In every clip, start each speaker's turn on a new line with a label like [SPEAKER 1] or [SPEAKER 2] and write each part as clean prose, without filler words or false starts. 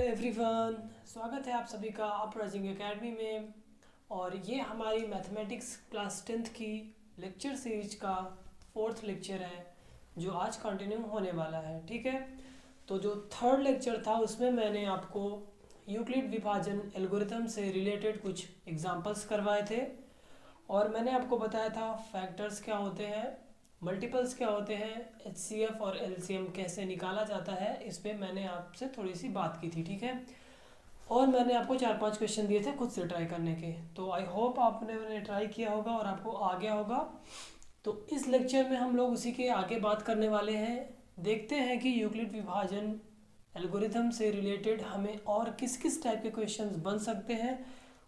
[SPEAKER 1] Everyone, स्वागत है आप सभी का अपराइजिंग एकेडमी में। और ये हमारी मैथमेटिक्स क्लास 10th की लेक्चर सीरीज का 4th लेक्चर है जो आज कंटिन्यू होने वाला है। ठीक है, तो जो 3rd लेक्चर था उसमें मैंने आपको यूक्लिड विभाजन एल्गोरिथम से रिलेटेड कुछ एग्जांपल्स करवाए थे और मैंने आपको बताया था फैक्टर्स क्या होते हैं, मल्टीपल्स क्या होते हैं, एचसीएफ और एलसीएम कैसे निकाला जाता है, इस पर मैंने आपसे थोड़ी सी बात की थी। ठीक है, और मैंने आपको 4-5 क्वेश्चन दिए थे खुद से ट्राई करने के, तो आई होप आपने ट्राई किया होगा और आपको आ गया होगा। तो इस लेक्चर में हम लोग उसी के आगे बात करने वाले हैं। देखते हैं कि यूक्लिड विभाजन एल्गोरिथम से रिलेटेड हमें और किस किस टाइप के क्वेश्चंस बन सकते हैं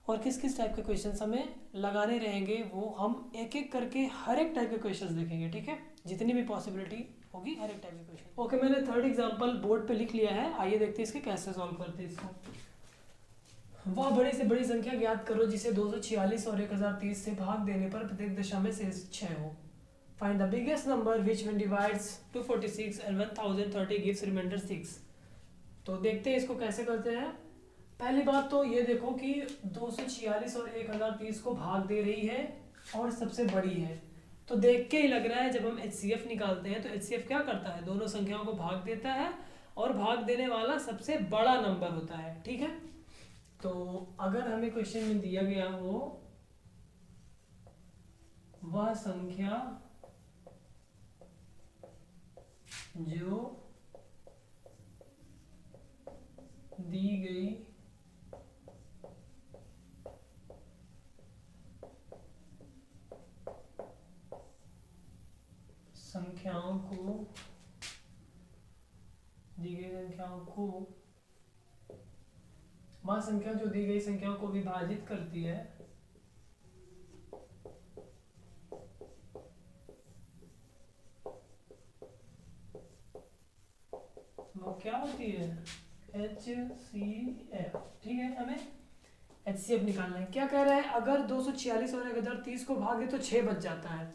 [SPEAKER 1] और किस किस टाइप के क्वेश्चंस हमें लगाने रहेंगे, वो हम एक एक करके हर एक टाइप के क्वेश्चंस देखेंगे। ठीक है, जितनी भी पॉसिबिलिटी होगी हर एक टाइप के क्वेश्चन। ओके, मैंने 3rd एग्जांपल बोर्ड पे लिख लिया है, आइए देखते हैं इसके कैसे सॉल्व करते हैं इसको। वह बड़ी से बड़ी संख्या ज्ञात करो जिसे 246 और 1030 से भाग देने पर प्रत्येक दशा में शेष 6 हो। Find the biggest number which when divides 246 and 1030 gives remainder 6। तो देखते हैं इसको कैसे करते हैं। पहली बात तो ये देखो कि 246 और 1030 को भाग दे रही है और सबसे बड़ी है, तो देख के ही लग रहा है जब हम HCF निकालते हैं तो HCF क्या करता है, दोनों संख्याओं को भाग देता है और भाग देने वाला सबसे बड़ा नंबर होता है। ठीक है, तो अगर हमें क्वेश्चन में दिया गया हो वह संख्या जो दी गई संख्याओं को वह संख्या जो दी गई संख्याओं को विभाजित करती है वो क्या होती है, HCF। ठीक है, हमें HCF निकालना है। क्या कह रहा है, अगर 246 और 1030 को भागे तो 6 बच जाता है,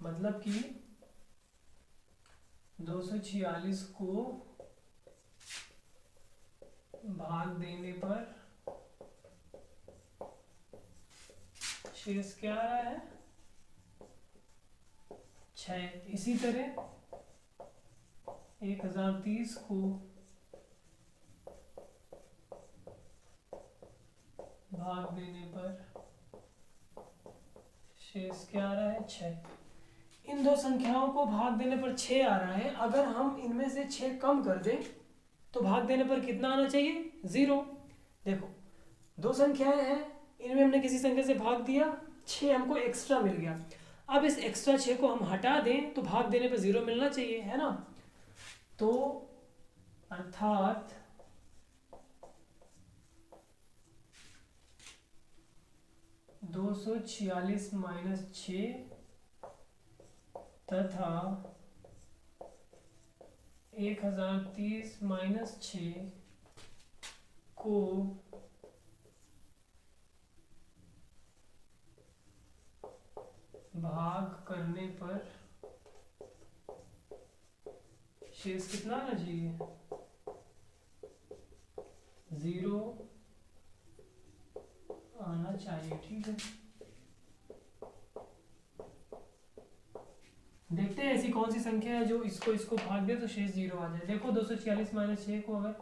[SPEAKER 1] मतलब कि 246 को भाग देने पर शेष क्या आ रहा है, 6। इसी तरह 1030 को भाग देने पर शेष क्या आ रहा है, 6। इन दो संख्याओं को भाग देने पर 6 आ रहा है। अगर हम इनमें से 6 कम कर दें तो भाग देने पर कितना आना चाहिए, 0। देखो, दो संख्याएं हैं, इनमें हमने किसी संख्या से भाग दिया, 6 हमको एक्स्ट्रा मिल गया। अब इस एक्स्ट्रा 6 को हम हटा दें तो भाग देने पर 0 मिलना चाहिए, है ना। तो अर्थात 246 माइनस 6 तथा 1030 माइनस 6 को भाग करने पर शेष कितना आना चाहिए, 0 आना चाहिए। ठीक है, देखते हैं ऐसी कौन सी संख्या है जो इसको भाग दे तो शेष 0 आ जाए। देखो 246 माइनस 6 को अगर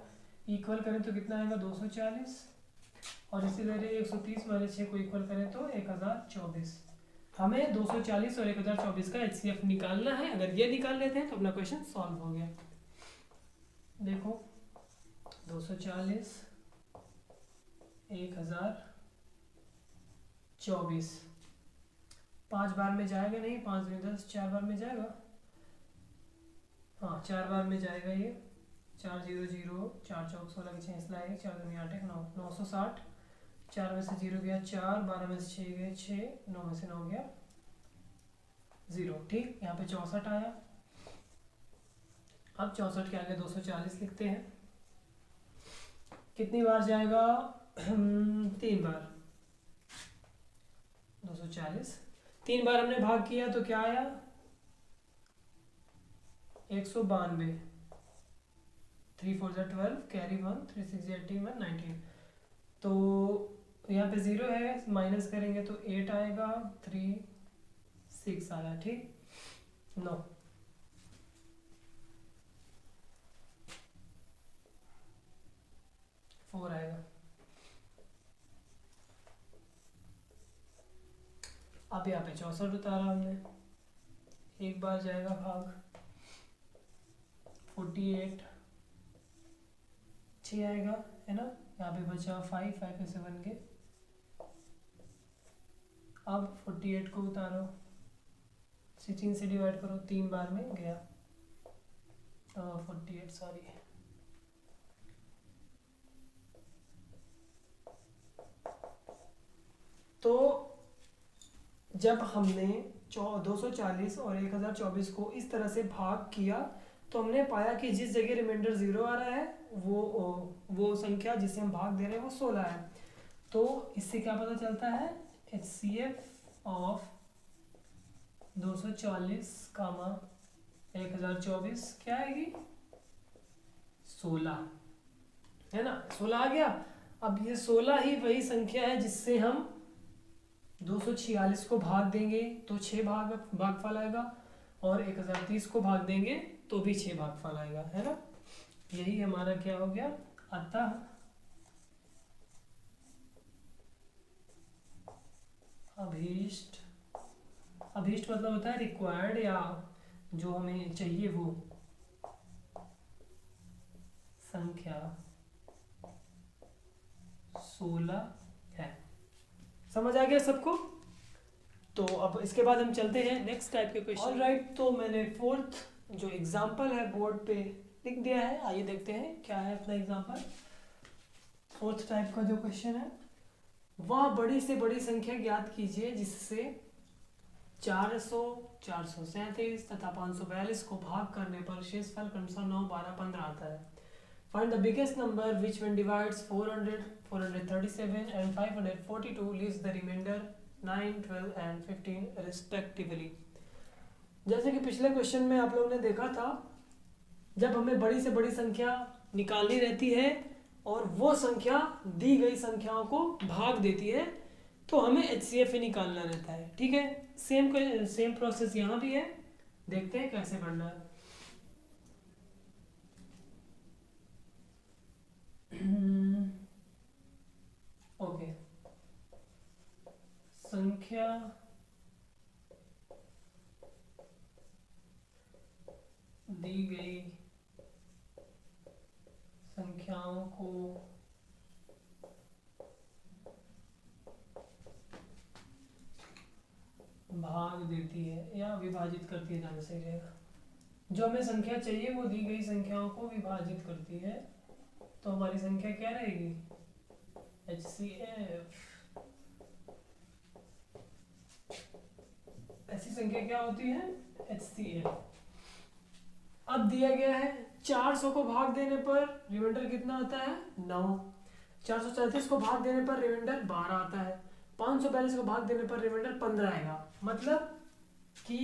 [SPEAKER 1] इक्वल करें तो कितना आएगा, 240, और इसी तरह 130 माइनस 6 को इक्वल करें तो 1024। हमें 240 और 1024 का HCF निकालना है। अगर ये निकाल लेते हैं तो अपना क्वेश्चन सॉल्व हो गया। देखो 240 1024 5 बार में जाएगा नहीं, 5 में 10, 4 बार में जाएगा, हाँ 4 बार में जाएगा ये। 4 0 0, 4 चौक 16 की 6 लाएगा, 4 दूनी 8 1 9, 960। 4 में से 0 गया 4, 12 में से 6 गए 6, 9 में से 9 गया 0। ठीक, यहाँ पे 64 आया। अब 64 के आगे 240 लिखते हैं। कितनी बार जाएगा, 3 बार। 240 3 बार हमने भाग किया तो क्या आया, 192। 3 4 ज़ा 12, कैरी 1, 3 6 ज़ा 18, 1 19। तो यहाँ पे 0 है, माइनस करेंगे तो 8 आएगा, 3 6 आया, ठीक। नो, 4 आएगा। अब यहाँ पे 64 उतारा हमने, एक बार जाएगा भाग, 48 6 आएगा, है ना। यहाँ पे बचा 5, 5 में से 1 के। अब 48 को उतारो, 16 से डिवाइड करो, 3 बार में गया, 48 सॉरी। तो जब हमने 240 और 1024 को इस तरह से भाग किया तो हमने पाया कि जिस जगह रिमाइंडर 0 आ रहा है वो संख्या जिसे हम भाग दे रहे हैं वो 16 है। तो इससे क्या पता चलता है, HCF ऑफ 240 कामा 1024 क्या आएगी, 16, है ना। 16 आ गया। अब ये 16 ही वही संख्या है जिससे हम 246 को भाग देंगे तो 6 भागफल आएगा, और 1030 को भाग देंगे तो भी 6 भागफल आएगा, है ना। यही हमारा क्या हो गया। अतः अभीष्ट, अभीष्ट मतलब होता है रिक्वायर्ड, या जो हमें चाहिए वो संख्या 16 है। समझ आ गया सबको। तो अब इसके बाद हम चलते हैं नेक्स्ट टाइप के क्वेश्चन। ऑलराइट, तो मैंने फोर्थ जो एग्जांपल है बोर्ड पे लिख दिया है, आइए देखते हैं क्या है अपना एग्जांपल। फोर्थ टाइप का जो क्वेश्चन है, वह बड़ी से बड़ी संख्या ज्ञात कीजिए जिससे 400, 437 तथा 542 को भाग करने पर शेषफल क्रमशः 9, 12, 15 आता है। Find the biggest number which when divides 400, 437 and 542 leaves the remainder 9, 12 and 15 respectively। जैसे कि पिछले क्वेश्चन में आप लोगों ने देखा था, जब हमें बड़ी से बड़ी संख्या निकालनी रहती है और वो संख्या दी गई संख्याओं को भाग देती है तो हमें HCF ही निकालना रहता है, ठीक है। सेम प्रोसेस यहाँ भी है, देखते हैं कैसे करना है। ओके, संख्या दी गई संख्याओं को भाग देती है या विभाजित करती है, ज़्यादा सही रहेगा। जो हमें संख्या चाहिए वो दी गई संख्याओं को विभाजित करती है, तो हमारी संख्या क्या रहेगी, HCF। ऐसी संख्या क्या होती है, HCF। अब दिया गया है 400 को भाग देने पर रिमाइंडर कितना आता है, 9। 437 को भाग देने पर रिमाइंडर 12 आता है। 542 को भाग देने पर रिमाइंडर 15 आएगा। मतलब कि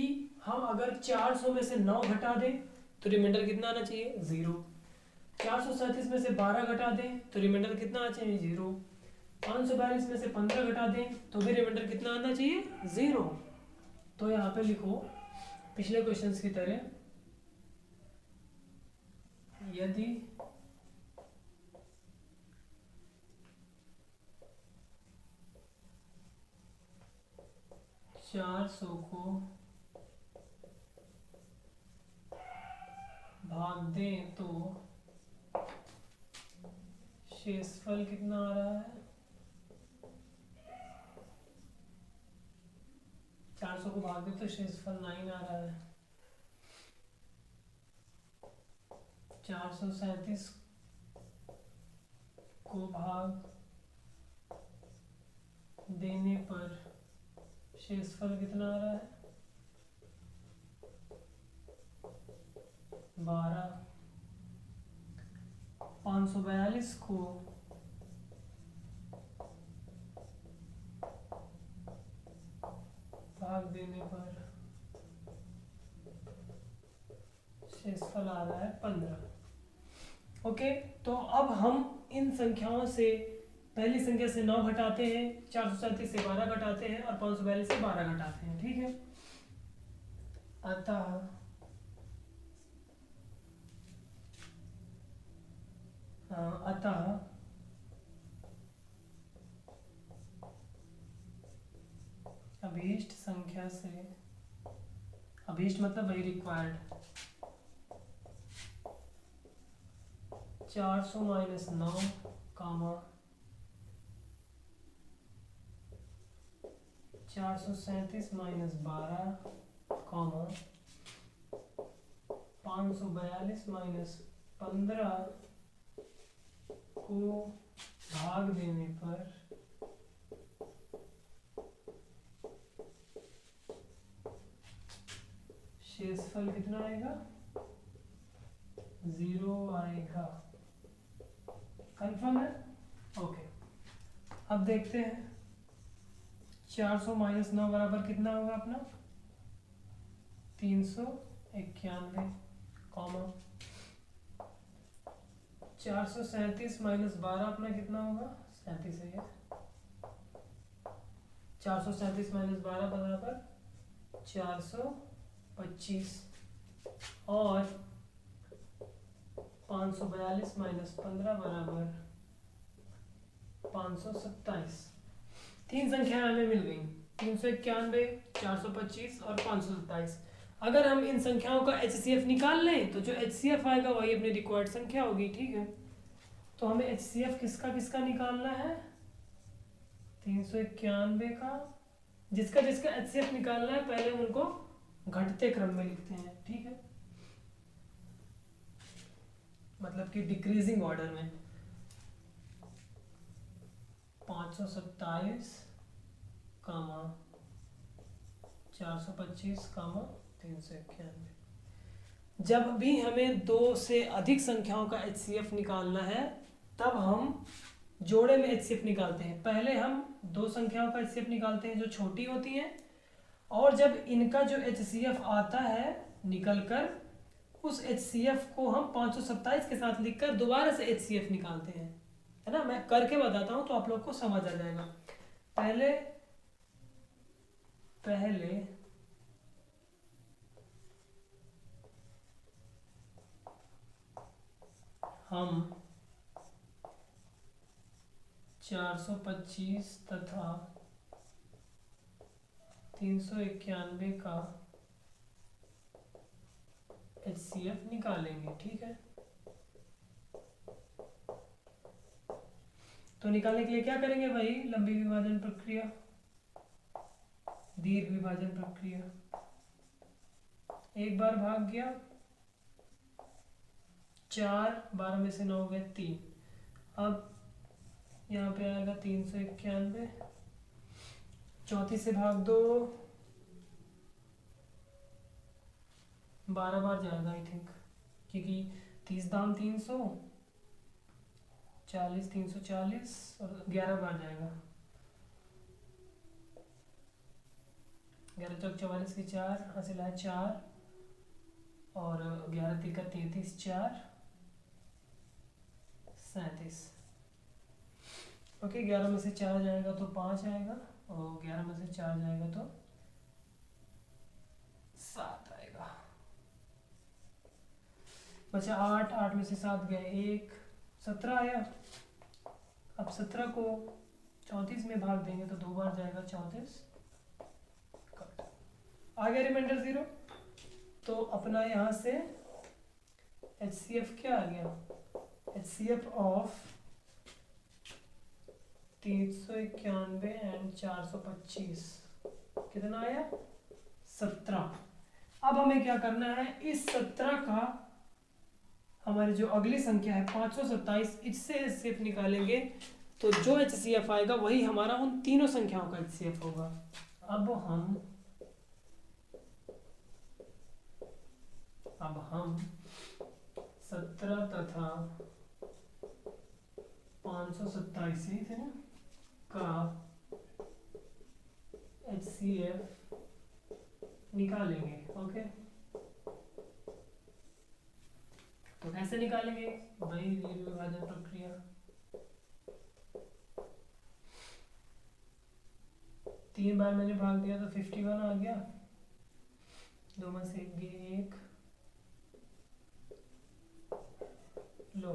[SPEAKER 1] हम अगर 400 में से 9 घटा दें तो रिमाइंडर कितना आना चाहिए, 0। 437 में से 12 घटा दें तो रिमाइंडर कितना आना चाहिए, 0। 542 में से 15 घटा दें तो भी रिमाइंडर कितना आना चाहिए, 0। तो यहाँ पे लिखो पिछले क्वेश्चंस की तरह, यदि 400 को भाग दें तो शेषफल कितना आ रहा है, 400 को भाग दें तो शेषफल 9 आ रहा है। 437 को भाग देने पर शेषफल कितना आ रहा है, 12। 542 को भाग देने पर शेषफल आ रहा है 15। ओके, तो अब हम इन संख्याओं से पहली संख्या से 9 घटाते हैं, 437 से 12 घटाते हैं और 542 से 12 घटाते हैं। ठीक है, अतः अभीष्ट संख्या से, अभीष्ट मतलब वही रिक्वायर्ड, 400 माइनस 9 कामा 437 माइनस 12 कामा 542 माइनस 15 को भाग देने पर शेषफल कितना आएगा? 0 आएगा। कंफर्म है? ओके, अब देखते हैं 400 माइनस 9 बराबर कितना होगा अपना? 391 कॉमा 437 माइनस 12 अपना कितना होगा? 37 है ये। 437 माइनस 12 बराबर 425 और 542 माइनस 15 बराबर 527। तीन संख्याएं हमें मिल गई, 391, 425 और 527। अगर हम इन संख्याओं का HCF निकाल लें तो जो HCF आएगा वही अपनी रिक्वायर्ड संख्या होगी। ठीक है, तो हमें HCF किसका किसका निकालना है? 391 का, जिसका जिसका HCF निकालना है पहले उनको घटते क्रम में लिखते हैं। ठीक है, मतलब कि डिक्रीजिंग ऑर्डर में। 527 कामा 425 कामा 391। जब भी हमें दो से अधिक संख्याओं का HCF निकालना है तब हम जोड़े में HCF निकालते हैं। पहले हम दो संख्याओं का HCF निकालते हैं जो छोटी होती हैं, और जब इनका जो HCF आता है निकलकर, उस HCF को हम 527 के साथ लिखकर दोबारा से HCF निकालते हैं, है ना। मैं करके बताता हूं तो आप लोग को समझ आ जाएगा। पहले हम 425 तथा 391 का HCF निकालेंगे। ठीक है, तो निकालने के लिए क्या करेंगे भाई? लंबी विभाजन प्रक्रिया, दीर्घ विभाजन प्रक्रिया। एक बार भाग गया 4, 12 में से 9 हो गए 3। अब यहाँ पे आएगा 391, 34 से भाग दो, 12 बार जाएगा आई थिंक, क्योंकि 30 दाम 300, 40 340 और 11 बार जाएगा। 11 चौक 44 की 4 हासिल है 4 और 11 तिका 33, 4 37। ओके, 11 में से 4 जाएगा तो 5 आएगा और 11 में से 4 जाएगा तो 7 आएगा। बचा 8, 8 में से 7 गए 1, 17 आया। अब 17 को 34 में भाग देंगे तो 2 बार जाएगा 34, कट आ गया रिमाइंडर 0। तो अपना यहाँ से HCF क्या आ गया? HCF ऑफ 391 एंड 425 कितना आया? 17। अब हमें क्या करना है? इस 17 का हमारी जो अगली संख्या है 527, इससे HCF निकालेंगे तो जो HCF आएगा वही हमारा उन तीनों संख्याओं का HCF होगा। अब हम 17 तथा 527 ही थे ना का HCF निकालेंगे। ओके, तो कैसे कैसे निकालेंगे? वही विभाजन प्रक्रिया, 3 बार मैंने भाग दिया तो 51 आ गया, 2 में से 1 लो,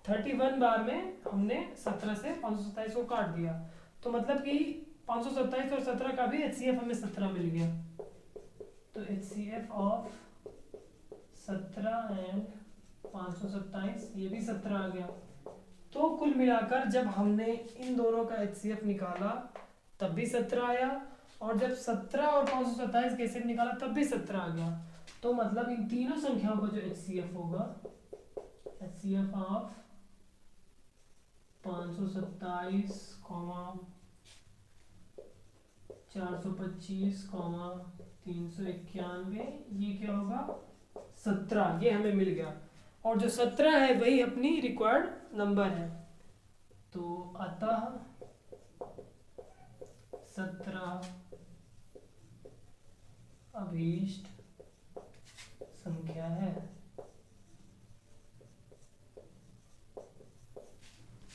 [SPEAKER 1] 31 बार में हमने 17 से 527 को काट दिया, तो मतलब कि 527 और 17 का भी HCF हमें 17 मिल गया, तो HCF ऑफ 17 एंड 527 ये भी 17 आ गया। तो कुल मिलाकर जब हमने इन दोनों का HCF निकाला तब भी 17 आया, और जब 17 और 527 का HCF निकाला तब भी 17 आ गया। तो मतलब इन तीनों संख्याओं का जो HCF होगा, HCF ऑफ 527, 425, 391, ये क्या होगा 17, ये हमें मिल गया। और जो 17 है वही अपनी रिक्वायर्ड नंबर है, तो अतः 17 अभीष्ट संख्या है।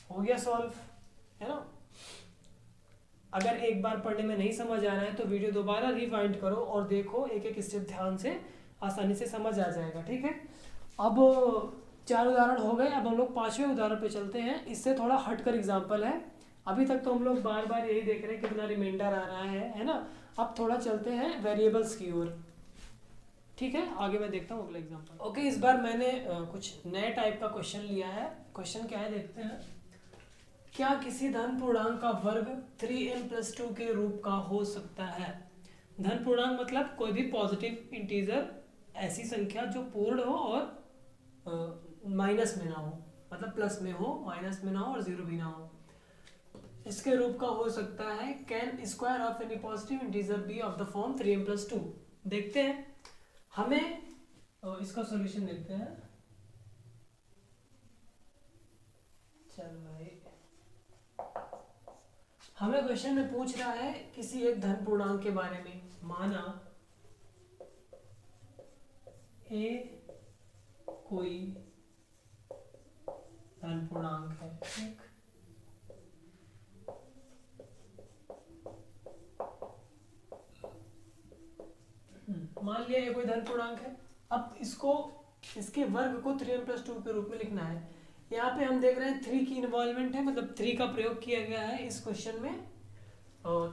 [SPEAKER 1] हो गया सॉल्व, है ना। अगर एक बार पढ़ने में नहीं समझ आ रहा है तो वीडियो दोबारा रिवाइंड करो और देखो, एक एक स्टेप ध्यान से, आसानी से समझ आ जाएगा, ठीक है। अब 4 उदाहरण हो गए, अब हम लोग 5वें उदाहरण पे चलते हैं। इससे थोड़ा हटकर एग्जाम्पल है, अभी तक तो हम लोग बार बार यही देख रहे हैं कितना रिमाइंडर आ रहा है ना। अब थोड़ा चलते हैं वेरिएबल्स की ओर, ठीक है। आगे मैं देखता हूँ अगला एग्जाम्पल। ओके, इस बार मैंने कुछ नए टाइप का क्वेश्चन लिया है। क्वेश्चन क्या है देखते हैं। क्या किसी धन पूर्णांक का वर्ग 3n+2 के रूप का हो सकता है? धन पूर्णांक मतलब कोई भी पॉजिटिव इंटीजर, ऐसी संख्या जो पूर्ण हो और माइनस में ना हो, मतलब प्लस में हो, माइनस में ना हो और जीरो भी ना हो, इसके रूप का हो सकता है। Can square of any positive integer be of the form 3n+2? देखते हैं, हमें इसका सॉल्यूशन देखते हैं। चल भाई, हमें क्वेश्चन में पूछ रहा है किसी एक धन पूर्णांक के बारे में। माना ए कोई धन पूर्णांक है, ठीक। मान लिया ये कोई धन पूर्णांक है। अब इसको, इसके वर्ग को 3n+2 के रूप में लिखना है। यहाँ पे हम देख रहे हैं 3 की इन्वॉल्वमेंट है, मतलब 3 का प्रयोग किया गया है इस क्वेश्चन में।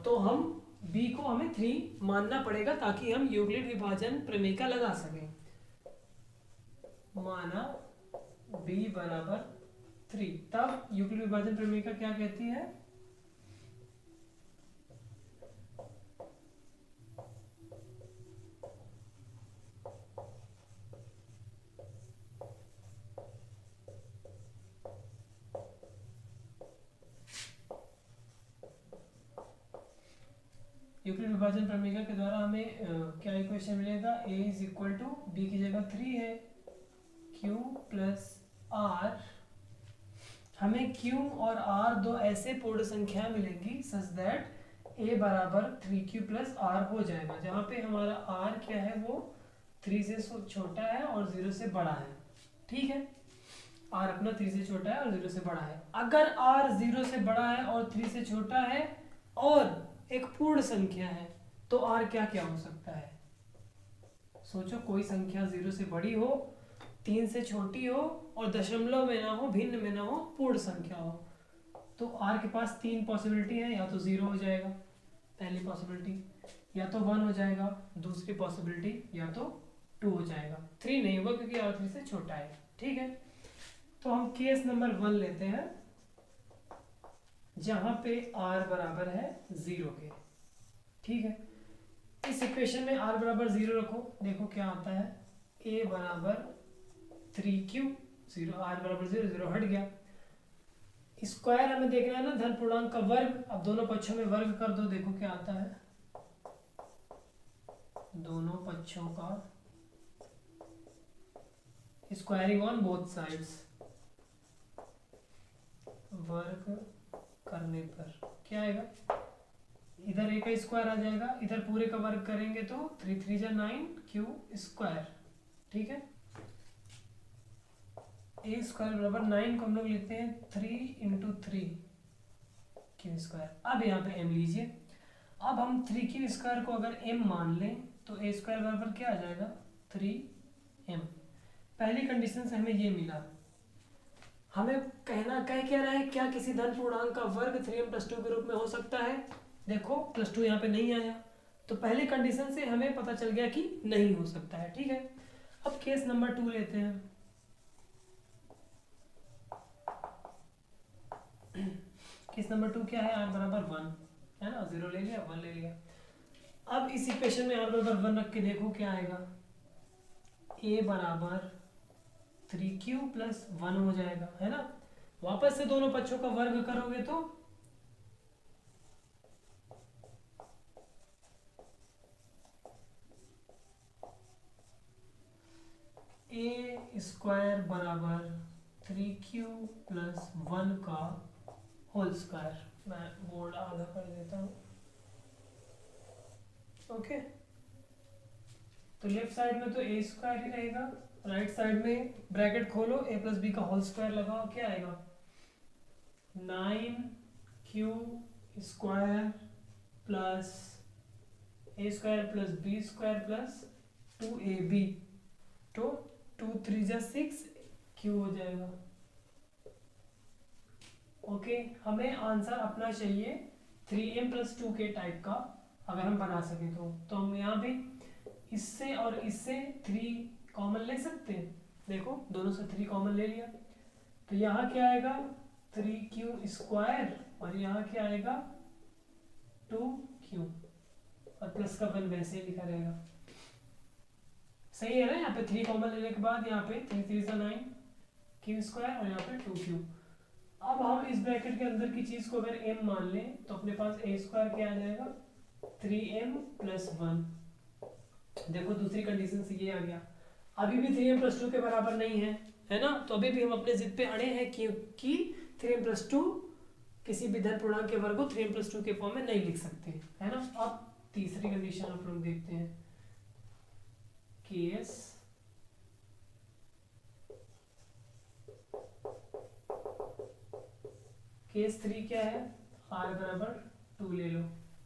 [SPEAKER 1] तो हम b को हमें 3 मानना पड़ेगा ताकि हम यूक्लिड विभाजन प्रमेय लगा सकें। माना b बराबर 3, तब यूक्लिड विभाजन प्रमेय क्या कहती है? यूक्लिड विभाजन प्रमेय के द्वारा हमें क्या इक्वेशन मिलेगा? a is equal to b की जगह 3 है, q प्लस आर। हमें q और r दो ऐसे पूर्ण संख्या मिलेंगी सच दैट a बराबर 3q प्लस r हो जाएगा, जहाँ पे हमारा r क्या है, वो 3 से छोटा है और 0 से बड़ा है, ठीक है। r अपना 3 से छोटा है और 0 से बड़ा है। अगर r 0 से बड़ा है और 3 से छोटा है और एक पूर्ण संख्या है तो r क्या क्या हो सकता है? सोचो, कोई संख्या 0 से बड़ी हो, 3 से छोटी हो और दशमलव में ना हो, भिन्न में ना हो, पूर्ण संख्या हो, तो r के पास 3 पॉसिबिलिटी है। या तो 0 हो जाएगा पहली पॉसिबिलिटी, या तो 1 हो जाएगा दूसरी पॉसिबिलिटी, या तो 2 हो जाएगा। 3 नहीं होगा क्योंकि r 3 से छोटा है, ठीक है। तो हम केस नंबर 1 लेते हैं जहां पे r बराबर है 0 के, ठीक है। इस इक्वेशन में r बराबर 0 रखो, देखो क्या आता है। a बराबर 3q, 0, r बराबर 0, 0 हट गया। स्क्वायर हमें देखना है ना, धन पूर्णांक का वर्ग। अब दोनों पक्षों में वर्ग कर दो, देखो क्या आता है। दोनों पक्षों का स्क्वायरिंग ऑन बोथ साइड्स, वर्ग करने पर क्या आएगा? इधर a का स्क्वायर आ जाएगा, इधर पूरे का वर्ग करेंगे तो 3 3 जा 9 q स्क्वायर, ठीक है। ए स्क्वायर बराबर 9 को हम लोग लिखते हैं 3 × 3 क्यू स्क्वायर। अब यहाँ पे एम लीजिए। अब हम 3 क्यू स्क्वायर को अगर एम मान लें तो ए स्क्वायर बराबर क्या आ जाएगा 3m। पहली कंडीशन से हमें ये मिला। हमें कह क्या रहा है, क्या किसी धन पूर्णांक का वर्ग 3m+2 के रूप में हो सकता है। देखो +2 यहाँ पे नहीं आया, तो पहली कंडीशन से हमें पता चल गया कि नहीं हो सकता है। ठीक है, अब केस नंबर 2 लेते हैं। केस नंबर 2 क्या है, r बराबर 1 है ना, 0 ले लिया 1 ले लिया। अब इस इक्वेशन में r बराबर 1 रख के देखो क्या आएगा, a बराबर 3q + 1 हो जाएगा, है ना। वापस से दोनों पक्षों का वर्ग करोगे तो a स्क्वायर बराबर 3q + 1 का होल स्क्वायर। मैं बोर्ड आधा कर देता हूँ। ओके, तो लेफ्ट साइड में तो a स्क्वायर ही रहेगा, राइट साइड में ब्रैकेट खोलो a + b का होल स्क्वायर लगाओ, क्या आएगा 9q square plus a square + b square + 2ab, तो 2 3 जा 6 q हो जाएगा। ओके, हमें आंसर अपना चाहिए 3m+2 के टाइप का, अगर हम बना सके तो हम यहाँ पे इससे और इससे 3 कॉमन ले सकते हैं। देखो दोनों से 3 कॉमन ले लिया, तो यहाँ क्या आएगा 3q स्क्वायर और यहाँ क्या आएगा 2q, और प्लस का 1 वैसे ही लिखा रहेगा। सही है ना, यहाँ पे 3 कॉमन लेने के बाद यहाँ पे 3 3 = 9 q स्क्वायर और यहाँ पे 2q। अब हम इस ब्रैकेट के अंदर की चीज को अगर m मान लें तो अपने पास a स्क्वायर क्या आ जाएगा 3m + 1। देखो दूसरी कंडीशन से ये आ गया। अभी भी 3m+2 के बराबर नहीं है ना, तो अभी भी हम अपने जिद पे अड़े हैं कि 3m+2 किसी भी धन पूर्णांक के वर्ग को 3m+2 के फॉर्म में नहीं लिख सकते, है ना। अब तीसरी कंडीशन आप लोग देखते हैं, केस केस 3 क्या है, r बराबर 2 ले लो।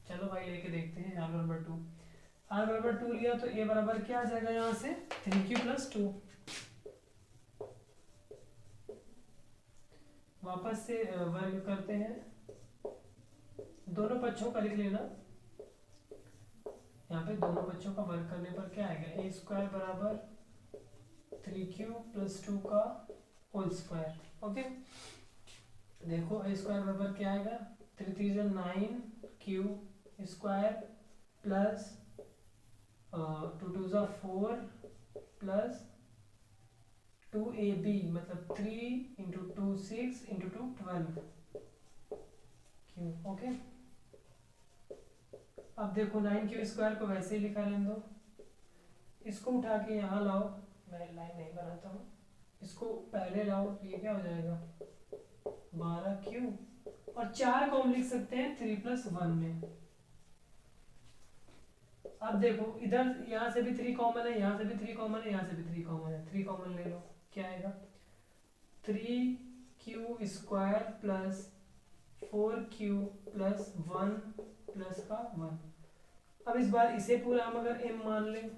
[SPEAKER 1] चलो भाई लेके देखते हैं r बराबर 2। r बराबर 2 लिया तो a बराबर क्या आ जाएगा यहाँ से 3q + 2। वापस से वर्ग करते हैं, दोनों पक्षों का लिख लेना। यहाँ पे दोनों पक्षों का वर्ग करने पर क्या आएगा a स्क्वायर बराबर 3q + 2 का होल स्क्वायर। ओके, देखो a स्क्वायर बराबर क्या आएगा 3 3 = 9q square plus 2 2 = 4 plus 2ab, मतलब 3 × 2 6 × 2 12 q। ओके, अब देखो 9q स्क्वायर को वैसे ही लिखा रहने दो, इसको उठा के यहाँ लाओ, मैं लाइन नहीं बनाता हूँ, इसको पहले लाओ, ये क्या हो जाएगा 12q, और 4 को हम लिख सकते हैं 3 + 1 में। अब देखो इधर यहाँ से भी 3 कॉमन है, यहाँ से भी 3 कॉमन है, यहाँ से भी 3 कॉमन है, 3 कॉमन ले लो, क्या आएगा 3q square plus 4q + 1 plus का 1। अब इस बार इसे पूरा हम अगर m मान लें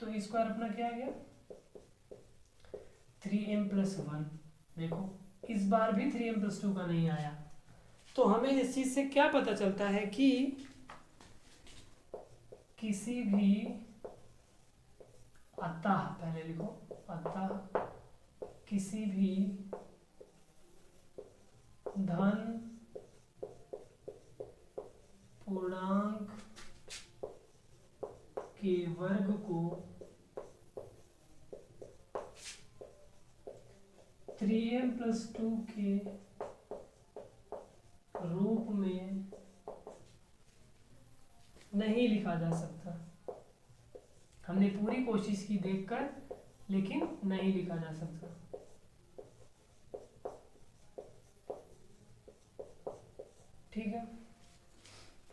[SPEAKER 1] तो स्क्वायर अपना क्या आ गया 3m + 1। देखो इस बार भी 3m + 2 का नहीं आया, तो हमें इस चीज से क्या पता चलता है कि किसी भी अतः, पहले लिखो अतः किसी भी धन पूर्णांक के वर्ग को 3m + 2 के रूप में नहीं लिखा जा सकता। हमने पूरी कोशिश की देखकर, लेकिन नहीं लिखा जा सकता। ठीक है,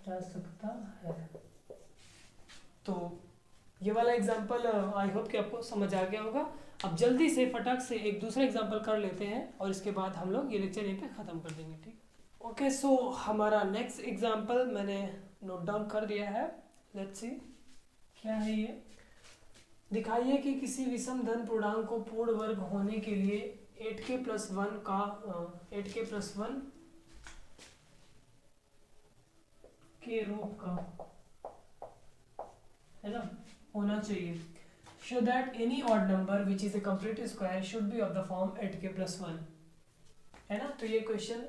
[SPEAKER 1] जा सकता है। तो ये वाला एग्जाम्पल आई होप कि आपको समझ आ गया होगा। अब जल्दी से फटाक से एक दूसरा एग्जाम्पल कर लेते हैं और इसके बाद हम लोग ये लेक्चर यहीं पे ख़त्म कर देंगे, ठीक। ओके, सो हमारा नेक्स्ट एग्जाम्पल मैंने नोट डाउन कर दिया है। लेट्स सी क्या है ये। दिखाइए कि किसी विषम धन पूर्णांक को पूर्ण वर्ग होने के लिए 8k+1 का 8k+1 के रूप का, है ना, होना चाहिए। Show that any odd number which is a complete square should be of the form 8k+1, है ना। तो ये क्वेश्चन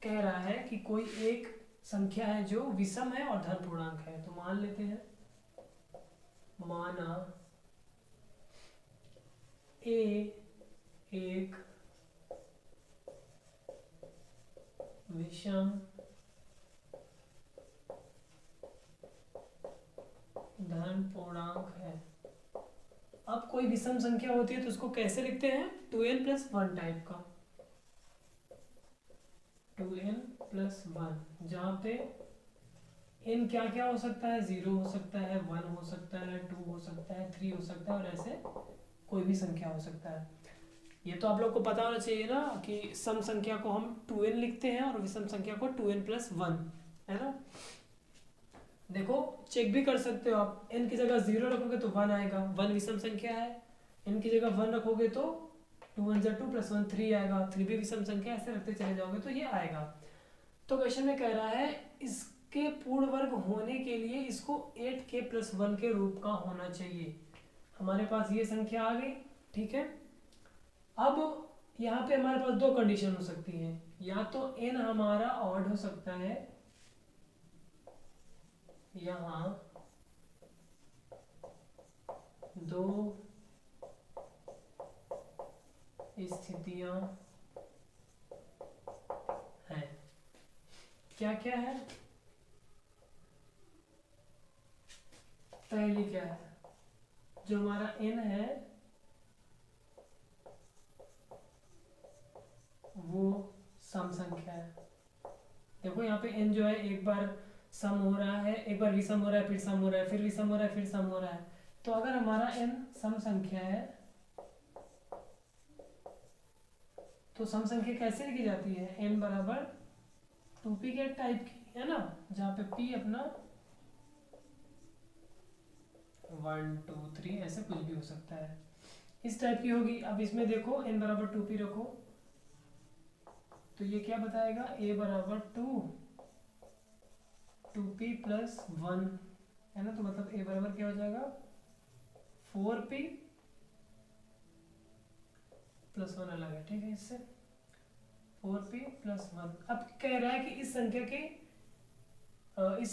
[SPEAKER 1] कह रहा है कि कोई एक संख्या है जो विषम है और धन पूर्णांक है। तो मान लेते हैं, माना ए एक विषम धन पूर्णांक है। अब कोई विषम संख्या होती है तो उसको कैसे लिखते हैं, 2n+1 टाइप का, 2n+1, जहाँ पे n क्या क्या हो सकता है, 0 हो सकता है, 1 हो सकता है, 2 हो सकता है, 3 हो सकता है, और ऐसे कोई भी संख्या हो सकता है। ये तो आप लोग को पता होना चाहिए ना कि सम संख्या को हम 2n लिखते हैं और विषम संख्या को 2n+1, है ना। देखो चेक भी कर सकते हो आप, n की जगह 0 रखोगे तो 1 आएगा, 1 विषम संख्या है। n की जगह 1 रखोगे तो 2 1 2 + 1 3 आएगा, 3 भी विषम संख्या, ऐसे रखते चले जाओगे तो ये आएगा। तो क्वेश्चन में कह रहा है इसके पूर्ण वर्ग होने के लिए इसको 8k+1 के रूप का होना चाहिए। हमारे पास ये संख्या आ गई, ठीक है। अब यहाँ पे हमारे पास दो कंडीशन हो सकती हैं, या तो n हमारा ऑड हो सकता है, यहाँ दो स्थितियां हैं। क्या क्या है, पहली क्या है, जो हमारा n है वो सम संख्या है। देखो यहाँ पे n जो है एक बार सम हो रहा है, एक बार विषम हो रहा है, फिर सम हो रहा है, फिर विषम हो रहा है, फिर सम हो रहा है। तो अगर हमारा n सम संख्या है तो सम संख्या कैसे लिखी जाती है, n बराबर 2p के टाइप की, है ना, जहाँ पे p अपना 1 2 3 ऐसे कुछ भी हो सकता है, इस टाइप की होगी। अब इसमें देखो n बराबर 2p रखो तो ये क्या बताएगा, a बराबर 2p+1, है ना। तो मतलब a बराबर क्या हो जाएगा, 4p+1 अलग है, ठीक है, इससे 4p+1। अब कह रहा है कि इस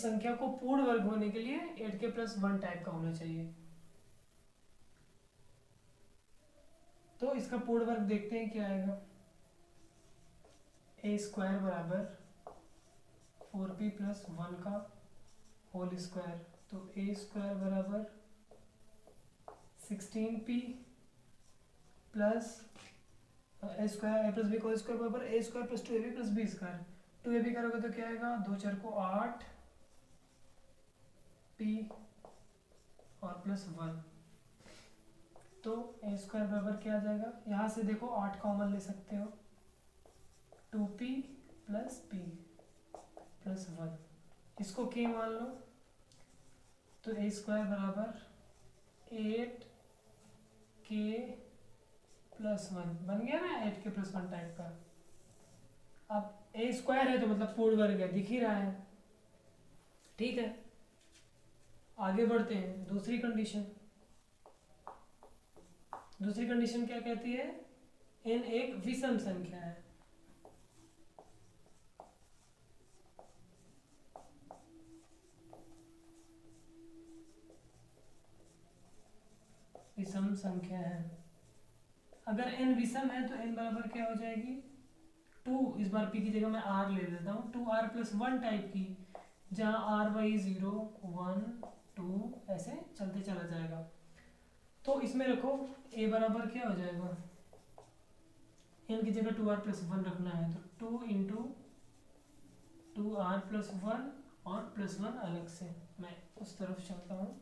[SPEAKER 1] संख्या को पूर्ण वर्ग होने के लिए 8k+1 टाइप का होना चाहिए। तो इसका पूर्ण वर्ग देखते हैं क्या आएगा, a² बराबर 4p+1 का होल स्क्वायर, तो a² बराबर 16p प्लस a+b का स्क्वायर बराबर a² + 2ab + b²। 2ab करोगे तो क्या आएगा, 2 4 को 8 p और +1, तो a² बराबर क्या आ जाएगा, यहाँ से देखो 8 कॉमन ले सकते हो, 2p + p + 1, इसको k मान लो, तो a² बराबर 8k+1 बन गया ना, 8k+1 टाइप का। अब a² है तो मतलब पूर्ण वर्ग है, दिख ही रहा है, ठीक है। आगे बढ़ते हैं, दूसरी कंडीशन। दूसरी कंडीशन क्या कहती है, n एक विषम संख्या है। विषम संख्या है, अगर n विषम है तो n बराबर क्या हो जाएगी, 2, इस बार p की जगह मैं r ले लेता हूँ, 2r+1 टाइप की, जहाँ r बाई 0 1 2 ऐसे चलते चला जाएगा। तो इसमें रखो a बराबर क्या हो जाएगा, n की जगह 2r+1 रखना है, तो 2 × 2r+1 और +1 अलग से, मैं उस तरफ चलता हूँ।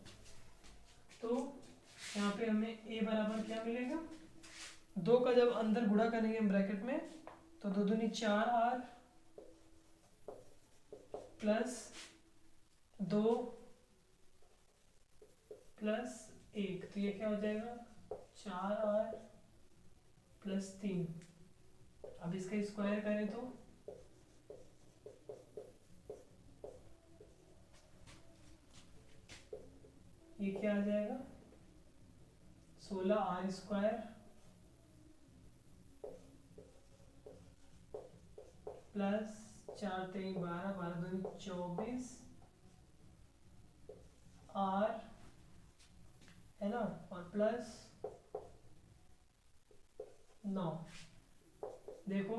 [SPEAKER 1] तो यहाँ पे हमें a बराबर क्या मिलेगा, 2 का जब अंदर गुणा करेंगे हम ब्रैकेट में तो 2 दूनी 4r प्लस 2 प्लस 1, तो ये क्या हो जाएगा 4r प्लस 3। अब इसका स्क्वायर करें तो ये क्या आ जाएगा 16r स्क्वायर प्लस 4 3 12 12 2 24 r है ना, और प्लस 9। देखो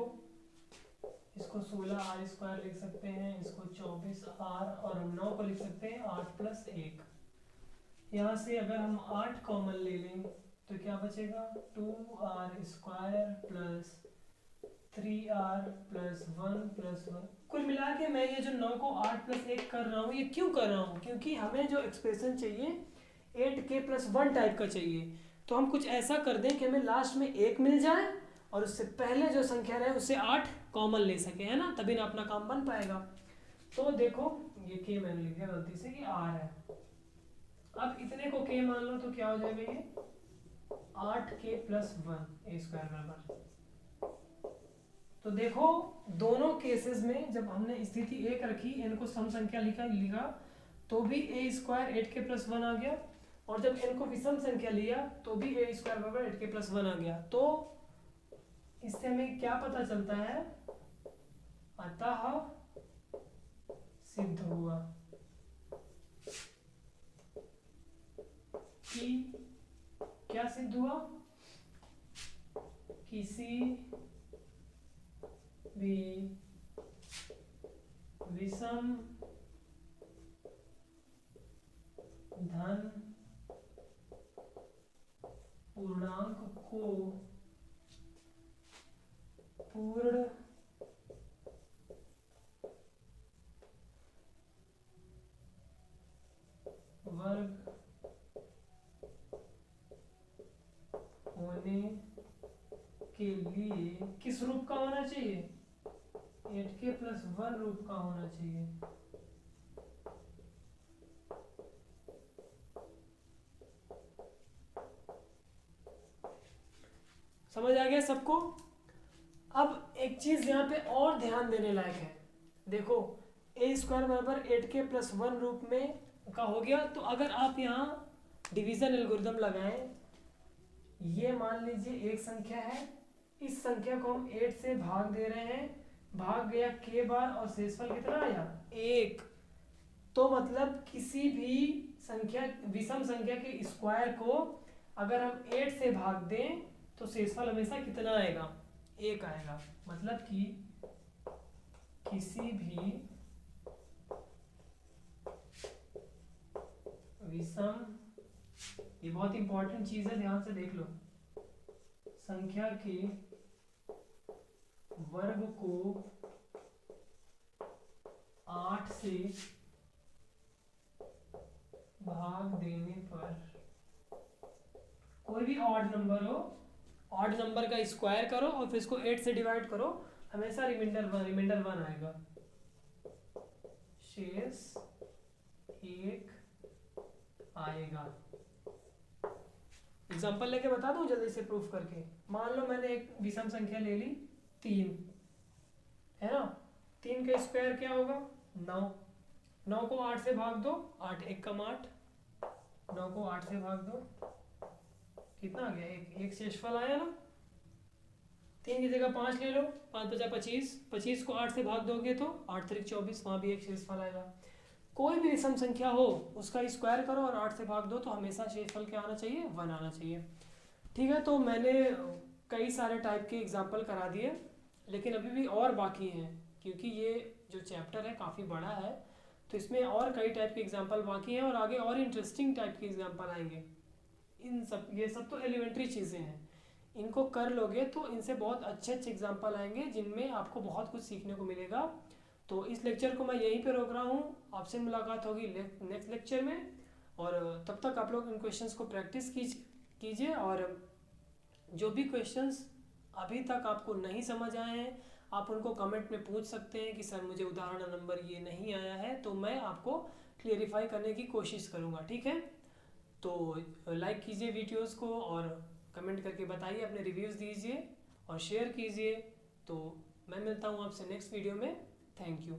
[SPEAKER 1] इसको 16r स्क्वायर लिख सकते हैं, इसको 24r, और हम 9 को लिख सकते हैं 8 प्लस 1। यहाँ से अगर हम 8 कॉमन ले लें तो क्या बचेगा 2r square plus 3r plus 1 plus 1। कुल मिला के मैं ये जो 9 को 8 प्लस 1 कर रहा हूँ, ये क्यों कर रहा हूँ, क्योंकि हमें जो एक्सप्रेशन चाहिए 8k प्लस 1 टाइप का चाहिए। तो हम कुछ ऐसा कर दें कि हमें लास्ट में 1 मिल जाए और उससे पहले जो संख्या रहे उससे 8 कॉमन ले सके, है ना, तभी ना अपना काम बन पाएगा। तो देखो ये k मैंने लिख दिया गलती से कि r है। अब इतने को k मान लो तो क्या हो जाएगा ये 8k प्लस 1 a स्क्वायर बराबर। तो देखो दोनों केसेस में जब हमने स्थिति 1 रखी, इनको सम संख्या लिखा तो भी a स्क्वायर 8k प्लस 1 आ गया, और जब इनको विषम संख्या लिया तो भी a स्क्वायर बराबर 8k प्लस 1 आ गया। तो इससे हमें क्या पता चलता है, अतः सिद्ध हुआ कि क्या सिद्ध हुआ, किसी भी विषम धन पूर्णांक को पूर्ण वर्ग होने के लिए किस रूप का होना चाहिए, 8k प्लस 1 रूप का होना चाहिए। समझ आ गया सबको। अब एक चीज यहाँ पे और ध्यान देने लायक है, देखो a स्क्वायर बराबर 8k प्लस 1 रूप में का हो गया। तो अगर आप यहाँ डिवीजन एल्गोरिथम लगाएं, ये मान लीजिए एक संख्या है, इस संख्या को हम 8 से भाग दे रहे हैं, भाग गया k बार और शेषफल कितना आया 1। तो मतलब किसी भी संख्या विषम संख्या के स्क्वायर को अगर हम 8 से भाग दें तो शेषफल हमेशा कितना आएगा 1 आएगा। मतलब कि किसी भी विषम, ये बहुत इंपॉर्टेंट चीज है, ध्यान से देख लो, संख्या के वर्ग को 8 से भाग देने पर कोई भी ऑड नंबर हो, ऑड नंबर का स्क्वायर करो और फिर इसको 8 से डिवाइड करो, हमेशा रिमाइंडर 1 आएगा, शेष 1 आएगा। एग्जांपल लेके बता दूं जल्दी से प्रूफ करके। मान लो मैंने एक विषम संख्या ले ली 3, है ना, 3 का स्क्वायर क्या होगा 9, 9 को 8 से भाग दो, 8 1 कम 8, 9 को 8 से भाग दो, कितना आ गया 1, 1 शेषफल आया ना। 3 की जगह 5 ले लो, 5 बचा 25, 25 को 8 से भाग दोगे तो 8 3 24, वहाँ भी एक शेषफल आएगा। कोई भी विषम संख्या हो उसका स्क्वायर करो और 8 से भाग दो तो हमेशा शेषफल क्या आना चाहिए 1 आना चाहिए। ठीक है, तो मैंने कई सारे टाइप के एग्जाम्पल करा दिए, लेकिन अभी भी और बाकी हैं, क्योंकि ये जो चैप्टर है काफ़ी बड़ा है, तो इसमें और कई टाइप के एग्जाम्पल बाकी हैं और आगे और इंटरेस्टिंग टाइप के एग्जाम्पल आएंगे। ये सब तो एलिमेंट्री चीज़ें हैं, इनको कर लोगे तो इनसे बहुत अच्छे अच्छे एग्जाम्पल आएंगे जिनमें आपको बहुत कुछ सीखने को मिलेगा। तो इस लेक्चर को मैं यहीं पे रोक रहा हूँ, आपसे मुलाकात होगी नेक्स्ट लेक्चर में। और तब तक आप लोग इन क्वेश्चंस को प्रैक्टिस कीजिए और जो भी क्वेश्चंस अभी तक आपको नहीं समझ आए हैं आप उनको कमेंट में पूछ सकते हैं कि सर मुझे उदाहरण नंबर ये नहीं आया है, तो मैं आपको क्लियरिफाई करने की कोशिश करूँगा। ठीक है, तो लाइक कीजिए वीडियोस को और कमेंट करके बताइए, अपने रिव्यूज़ दीजिए और शेयर कीजिए। तो मैं मिलता हूँ आपसे नेक्स्ट वीडियो में। Thank you.